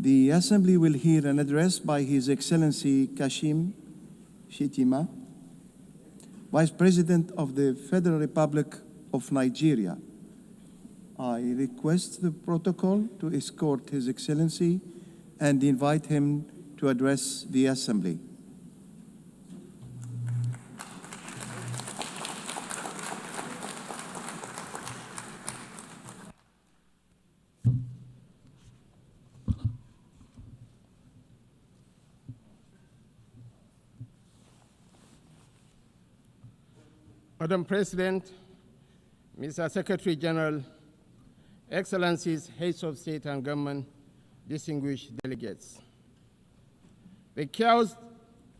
The Assembly will hear an address by His Excellency Kashim, Shettima, Vice President of the Federal Republic of Nigeria. I request the protocol to escort His Excellency and invite him to address the Assembly. Madam President, Mr. Secretary General, Excellencies, Heads of State and Government, distinguished delegates. The chaos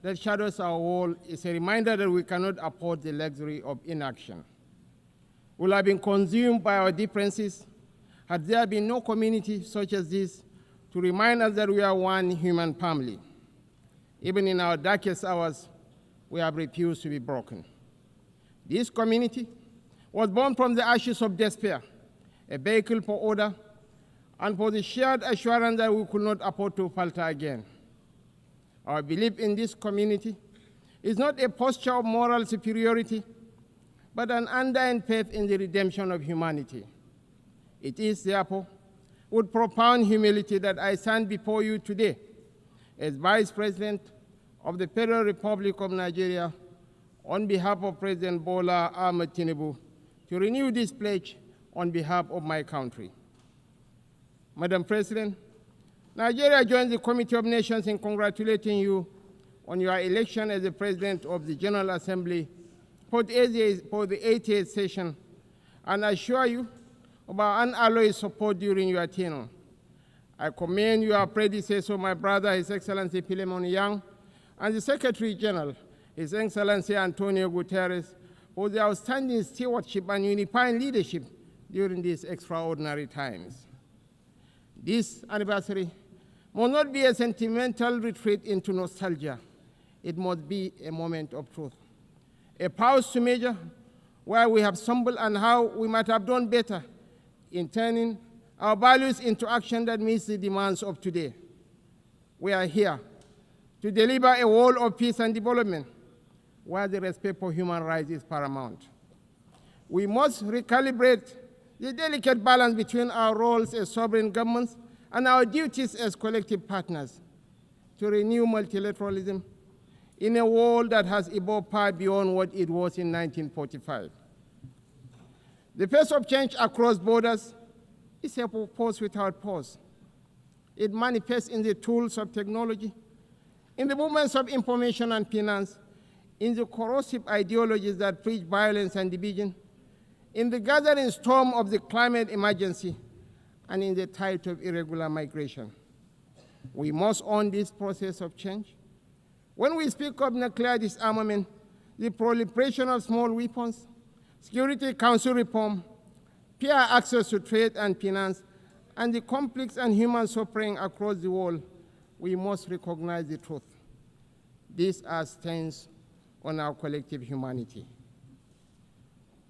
that shadows our world is a reminder that we cannot afford the luxury of inaction. We will have been consumed by our differences had there been no community such as this to remind us that we are one human family. Even in our darkest hours, we have refused to be broken. This community was born from the ashes of despair, a vehicle for order, and for the shared assurance that we could not afford to falter again. Our belief in this community is not a posture of moral superiority, but an undying faith in the redemption of humanity. It is, therefore, with profound humility that I stand before you today as Vice President of the Federal Republic of Nigeria on behalf of President Bola Ahmed Tinubu to renew this pledge on behalf of my country. Madam President, Nigeria joins the Committee of Nations in congratulating you on your election as the President of the General Assembly for the 88th session, and assure you of our unalloyed support during your tenure. I commend your predecessor, my brother, His Excellency Philemon Yang, and the Secretary General, His Excellency Antonio Guterres, for their outstanding stewardship and unifying leadership during these extraordinary times. This anniversary must not be a sentimental retreat into nostalgia. It must be a moment of truth, a pause to measure where we have stumbled and how we might have done better in turning our values into action that meets the demands of today. We are here to deliver a world of peace and development where the respect for human rights is paramount. We must recalibrate the delicate balance between our roles as sovereign governments and our duties as collective partners to renew multilateralism in a world that has evolved far beyond what it was in 1945. The pace of change across borders is a force without pause. It manifests in the tools of technology, in the movements of information and finance, in the corrosive ideologies that preach violence and division, in the gathering storm of the climate emergency, and in the tide of irregular migration. We must own this process of change. When we speak of nuclear disarmament, the proliferation of small weapons, Security Council reform, fair access to trade and finance, and the conflicts and human suffering across the world, we must recognize the truth. These are stains on our collective humanity.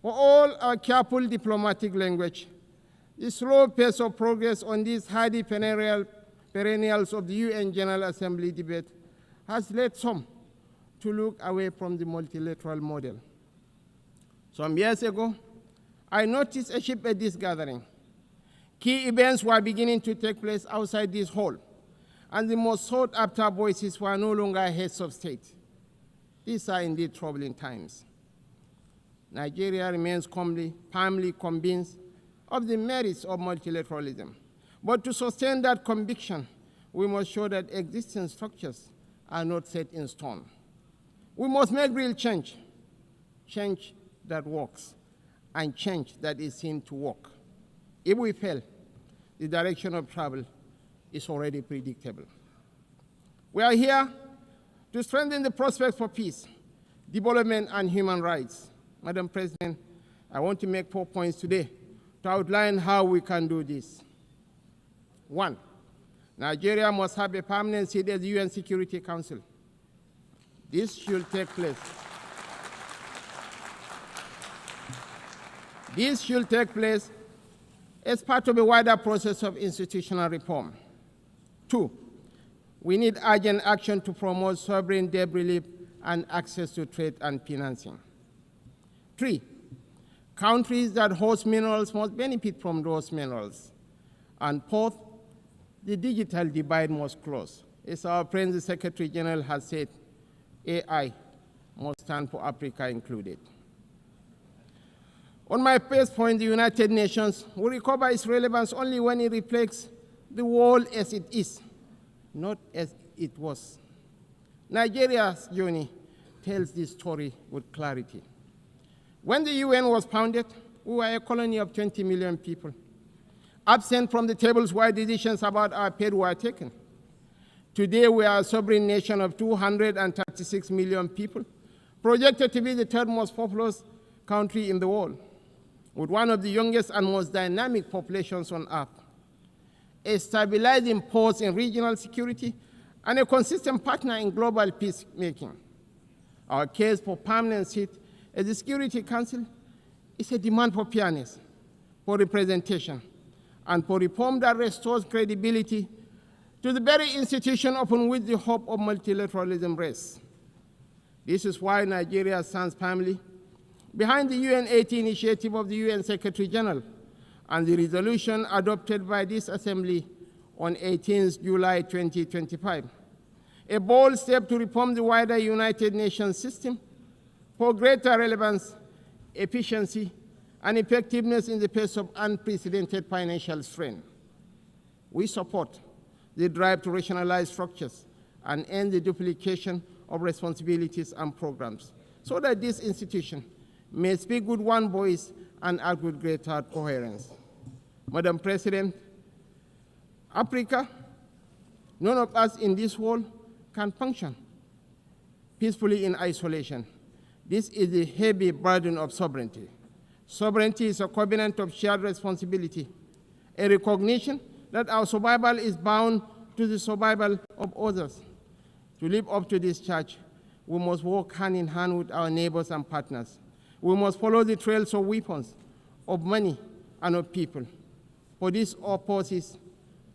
For all our careful diplomatic language, the slow pace of progress on these hardy perennials of the UN General Assembly debate has led some to look away from the multilateral model. Some years ago, I noticed a shift at this gathering. Key events were beginning to take place outside this hall, and the most sought-after voices were no longer heads of state. These are indeed troubling times. Nigeria remains firmly convinced of the merits of multilateralism. But to sustain that conviction, we must show that existing structures are not set in stone. We must make real change, change that works, and change that is seen to work. If we fail, the direction of travel is already predictable. We are here to strengthen the prospects for peace, development, and human rights. Madam President, I want to make 4 points today to outline how we can do this. 1, Nigeria must have a permanent seat at the UN Security Council. This should take place. This should take place as part of a wider process of institutional reform. 2, we need urgent action to promote sovereign debt relief and access to trade and financing. 3, countries that host minerals must benefit from those minerals. And 4th, the digital divide must close. As our friend, the Secretary General, has said, AI must stand for Africa included. On my first point, the United Nations will recover its relevance only when it reflects the world as it is, not as it was. Nigeria's journey tells this story with clarity. When the UN was founded, we were a colony of 20 million people, absent from the tables where decisions about our fate were taken. Today, we are a sovereign nation of 236 million people, projected to be the third most populous country in the world, with one of the youngest and most dynamic populations on earth, a stabilizing force in regional security, and a consistent partner in global peacemaking. Our case for permanent seat at the Security Council is a demand for fairness, for representation, and for reform that restores credibility to the very institution upon which the hope of multilateralism rests. This is why Nigeria stands firmly behind the UN-80 initiative of the UN Secretary General and the resolution adopted by this Assembly on 18 July 2025, a bold step to reform the wider United Nations system for greater relevance, efficiency, and effectiveness in the face of unprecedented financial strain. We support the drive to rationalize structures and end the duplication of responsibilities and programs so that this institution may speak with one voice and act with greater coherence. Madam President, Africa, none of us in this world can function peacefully in isolation. This is the heavy burden of sovereignty. Sovereignty is a covenant of shared responsibility, a recognition that our survival is bound to the survival of others. To live up to this charge, we must work hand in hand with our neighbors and partners. We must follow the trails of weapons, of money, and of people. For these forces,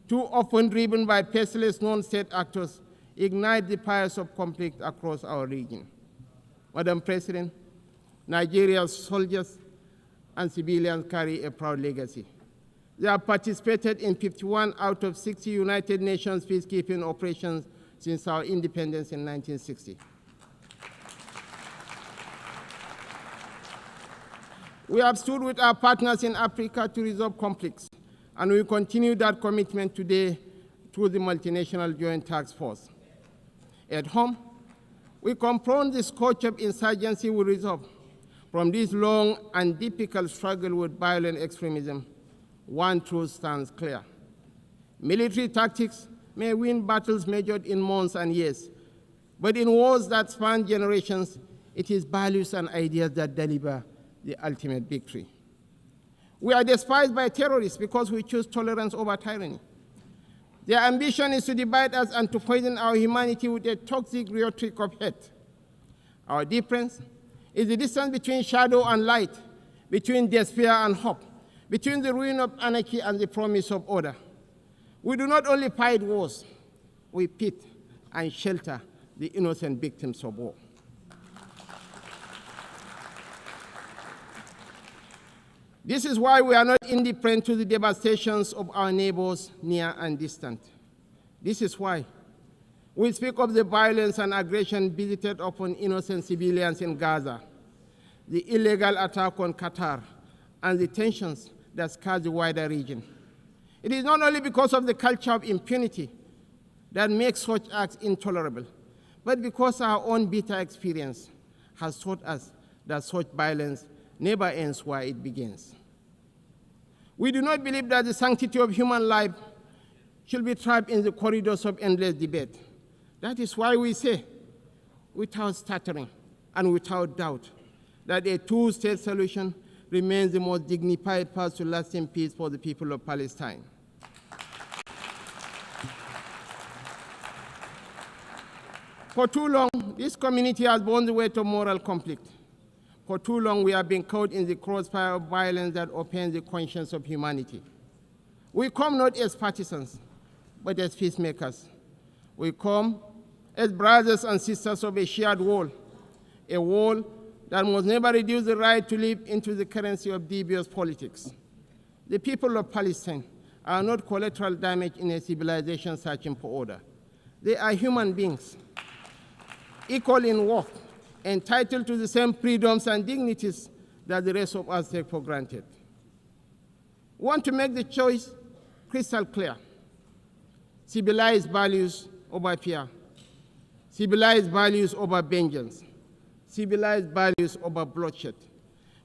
too often driven by faceless non-state actors, ignite the fires of conflict across our region. Madam President, Nigeria's soldiers and civilians carry a proud legacy. They have participated in 51 out of 60 United Nations peacekeeping operations since our independence in 1960. We have stood with our partners in Africa to resolve conflicts, and we continue that commitment today through the Multinational Joint Task Force. At home, we confront the scourge of insurgency with resolve. From this long and difficult struggle with violent extremism, one truth stands clear. Military tactics may win battles measured in months and years, but in wars that span generations, it is values and ideas that deliver the ultimate victory. We are despised by terrorists because we choose tolerance over tyranny. Their ambition is to divide us and to poison our humanity with a toxic rhetoric of hate. Our difference is the distance between shadow and light, between despair and hope, between the ruin of anarchy and the promise of order. We do not only fight wars, we pit and shelter the innocent victims of war. This is why we are not indifferent to the devastations of our neighbors near and distant. This is why we speak of the violence and aggression visited upon innocent civilians in Gaza, the illegal attack on Qatar, and the tensions that scar the wider region. It is not only because of the culture of impunity that makes such acts intolerable, but because our own bitter experience has taught us that such violence never ends where it begins. We do not believe that the sanctity of human life should be trapped in the corridors of endless debate. That is why we say, without stuttering and without doubt, that a two-state solution remains the most dignified path to lasting peace for the people of Palestine. For too long, this community has borne the weight of moral conflict. For too long, we have been caught in the crossfire of violence that offends the conscience of humanity. We come not as partisans, but as peacemakers. We come as brothers and sisters of a shared wall, a wall that must never reduce the right to live into the currency of devious politics. The people of Palestine are not collateral damage in a civilization searching for order. They are human beings, equal in worth, entitled to the same freedoms and dignities that the rest of us take for granted. We want to make the choice crystal clear. Civilized values over fear. Civilized values over vengeance. Civilized values over bloodshed.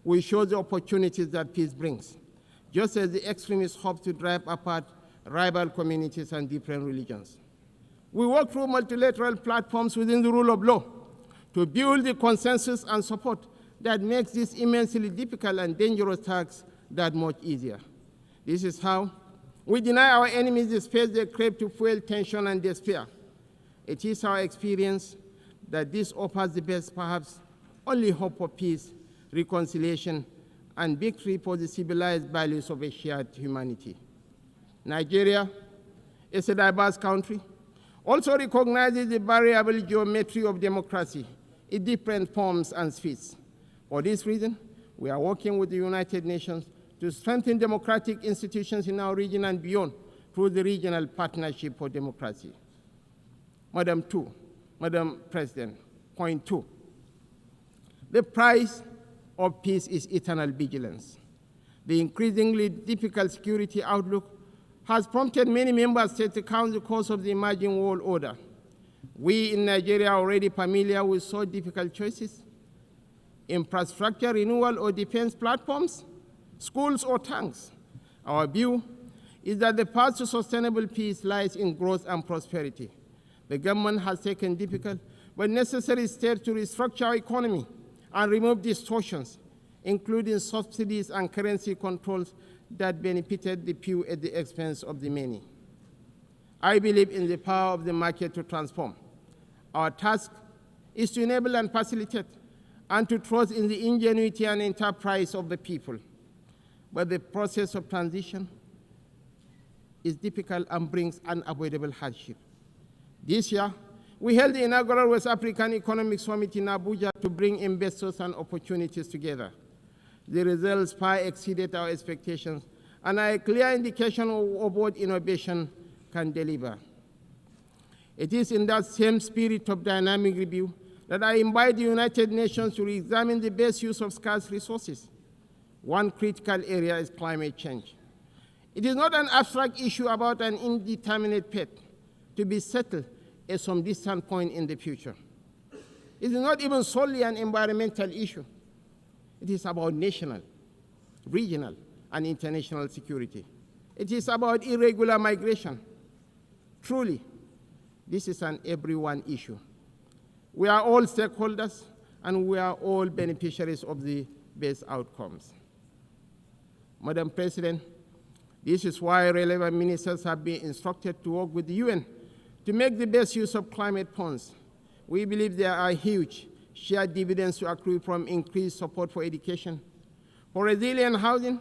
We show the opportunities that peace brings, just as the extremists hope to drive apart rival communities and different religions. We work through multilateral platforms within the rule of law to build the consensus and support that makes this immensely difficult and dangerous task that much easier. This is how we deny our enemies the space they crave to fuel tension and despair. It is our experience that this offers the best, perhaps only hope for peace, reconciliation, and victory for the civilized values of a shared humanity. Nigeria is a diverse country, also recognizes the variable geometry of democracy in different forms and speeds. For this reason, we are working with the United Nations to strengthen democratic institutions in our region and beyond through the Regional Partnership for Democracy. Madam President, point 2. The price of peace is eternal vigilance. The increasingly difficult security outlook has prompted many member states to count the cost of the emerging world order. We in Nigeria are already familiar with so difficult choices: infrastructure renewal or defense platforms, schools or tanks. Our view is that the path to sustainable peace lies in growth and prosperity. The government has taken difficult but necessary steps to restructure our economy and remove distortions, including subsidies and currency controls that benefited the few at the expense of the many. I believe in the power of the market to transform. Our task is to enable and facilitate, and to trust in the ingenuity and enterprise of the people. But the process of transition is difficult and brings unavoidable hardship. This year, we held the inaugural West African Economic Summit in Abuja to bring investors and opportunities together. The results far exceeded our expectations and are a clear indication of what innovation can deliver. It is in that same spirit of dynamic review that I invite the United Nations to re-examine the best use of scarce resources. One critical area is climate change. It is not an abstract issue about an indeterminate fate to be settled at some distant point in the future. It is not even solely an environmental issue. It is about national, regional, and international security. It is about irregular migration. Truly, this is an everyone issue. We are all stakeholders, and we are all beneficiaries of the best outcomes. Madam President, this is why relevant ministers have been instructed to work with the UN to make the best use of climate funds. We believe there are huge shared dividends to accrue from increased support for education, for resilient housing,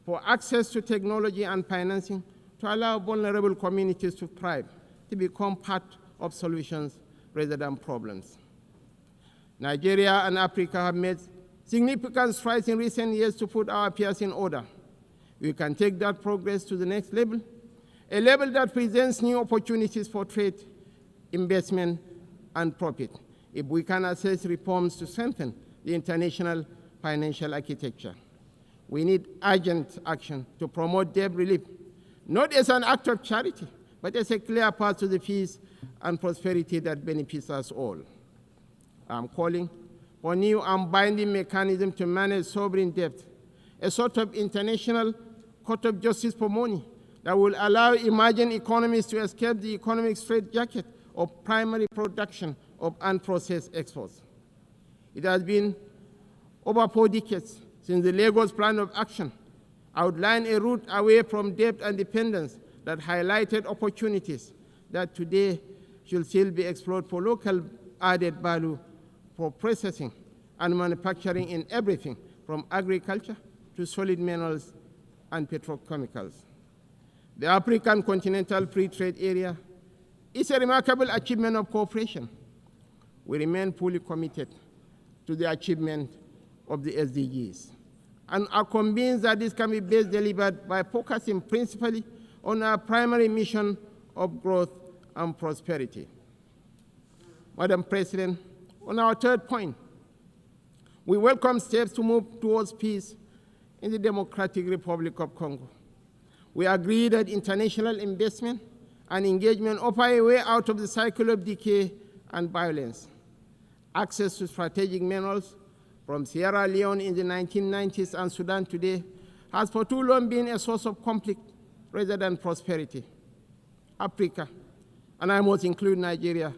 for access to technology and financing to allow vulnerable communities to thrive, to become part of solutions rather than problems. Nigeria and Africa have made significant strides in recent years to put our affairs in order. We can take that progress to the next level, a level that presents new opportunities for trade, investment, and profit, if we can assess reforms to strengthen the international financial architecture. We need urgent action to promote debt relief, not as an act of charity, but as a clear path to the peace and prosperity that benefits us all. I'm calling for new and binding mechanism to manage sovereign debt, a sort of international court of justice for money that will allow emerging economies to escape the economic straitjacket of primary production of unprocessed exports. It has been over 4 decades since the Lagos Plan of Action outlined a route away from debt and dependence that highlighted opportunities that today should still be explored for local added value for processing and manufacturing in everything from agriculture to solid minerals and petrochemicals. The African Continental Free Trade Area is a remarkable achievement of cooperation. We remain fully committed to the achievement of the SDGs and are convinced that this can be best delivered by focusing principally on our primary mission of growth and prosperity. Madam President, on our third point, we welcome steps to move towards peace in the Democratic Republic of Congo. We agree that international investment and engagement offer a way out of the cycle of decay and violence. Access to strategic minerals from Sierra Leone in the 1990s and Sudan today has for too long been a source of conflict rather than prosperity. Africa, and I must include Nigeria,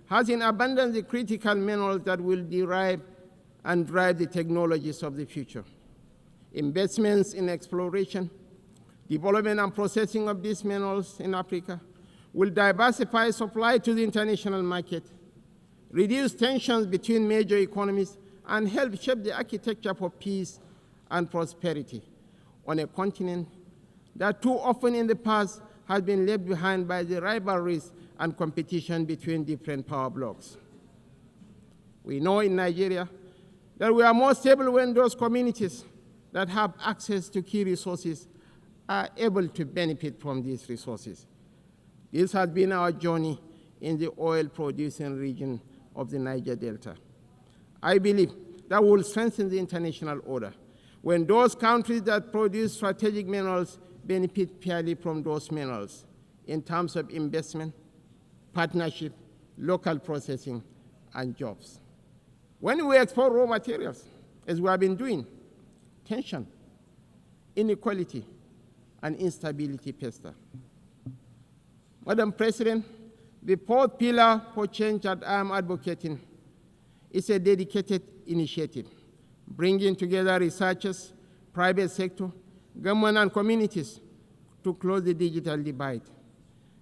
has in abundance the critical minerals that will derive and drive the technologies of the future. Investments in exploration, development and processing of these minerals in Africa will diversify supply to the international market, reduce tensions between major economies, and help shape the architecture for peace and prosperity on a continent that too often in the past has been left behind by the rivalries and competition between different power blocs. We know in Nigeria that we are more stable when those communities that have access to key resources are able to benefit from these resources. This has been our journey in the oil-producing region of the Niger Delta. I believe that will strengthen the international order when those countries that produce strategic minerals benefit fairly from those minerals in terms of investment, partnership, local processing, and jobs. When we export raw materials, as we have been doing, tension, inequality, and instability fester. Madam President, the fourth pillar for change that I am advocating is a dedicated initiative, bringing together researchers, private sector, government, and communities to close the digital divide.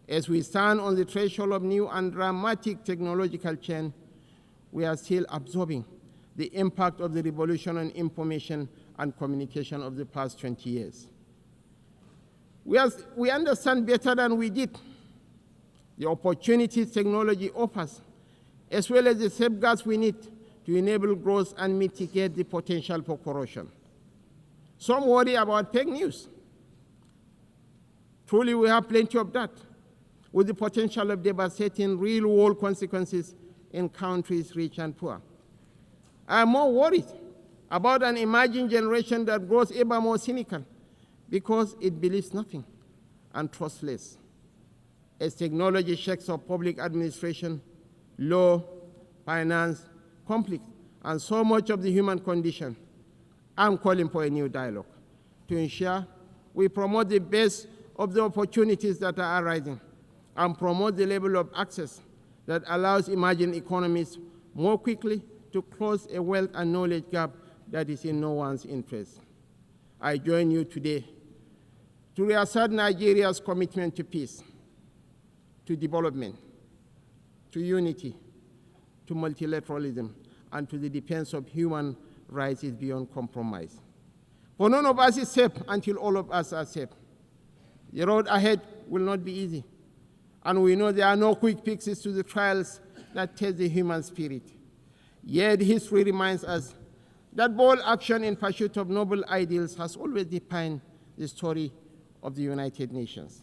As we stand on the threshold of new and dramatic technological change, we are still absorbing the impact of the revolution on information and communication of the past 20 years. We understand better than we did the opportunities technology offers, as well as the safeguards we need to enable growth and mitigate the potential for corruption. Some worry about fake news. Truly, we have plenty of that, with the potential of devastating real-world consequences in countries rich and poor. I am more worried about an emerging generation that grows ever more cynical because it believes nothing and trusts less. As technology shakes up public administration, law, finance, conflict, and so much of the human condition, I'm calling for a new dialogue to ensure we promote the best of the opportunities that are arising and promote the level of access that allows emerging economies more quickly to close a wealth and knowledge gap that is in no one's interest. I join you today to reassert Nigeria's commitment to peace, to development, to unity, to multilateralism, and to the defense of human rights is beyond compromise. For none of us is safe until all of us are safe. The road ahead will not be easy, and we know there are no quick fixes to the trials that test the human spirit. Yet history reminds us that bold action in pursuit of noble ideals has always defined the story of the United Nations.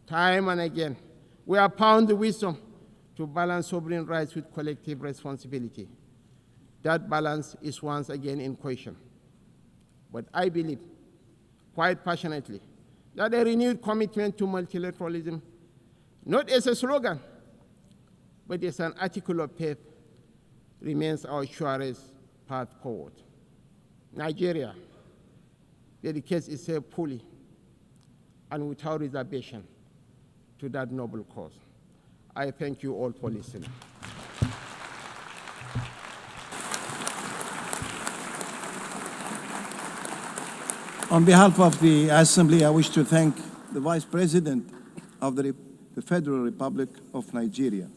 Time and again, we have found the wisdom to balance sovereign rights with collective responsibility. That balance is once again in question. But I believe, quite passionately, that a renewed commitment to multilateralism, not as a slogan, but as an article of faith, remains our surest path forward. Nigeria dedicates itself fully and without reservation to that noble cause. I thank you all for listening. On behalf of the Assembly, I wish to thank the Vice President of the Federal Republic of Nigeria,